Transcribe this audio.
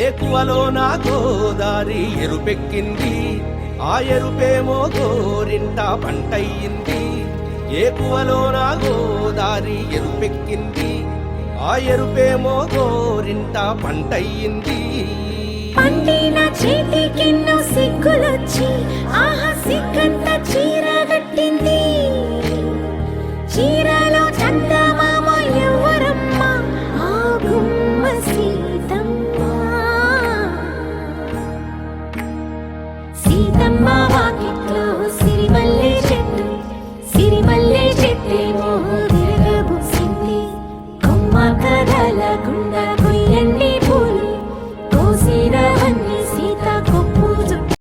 ఏకువలో నా గోదారి ఎరుపెక్కింది, ఆ ఎరుపేమో గోరింట పంటయ్యింది. ఏకువలో నా గోదారి ఎరుపెక్కింది, ఆ ఎరుపేమో గోరింట పంటయ్యింది. పండిన చేతికెన్నో సిగ్గులొచ్చి ఆహా సిగ్గంత చీర కట్టింది. చీరలో చందమామ ఎవరమ్మ, ఆ గుమ్మ సీతమ్మ. సీతమ్మ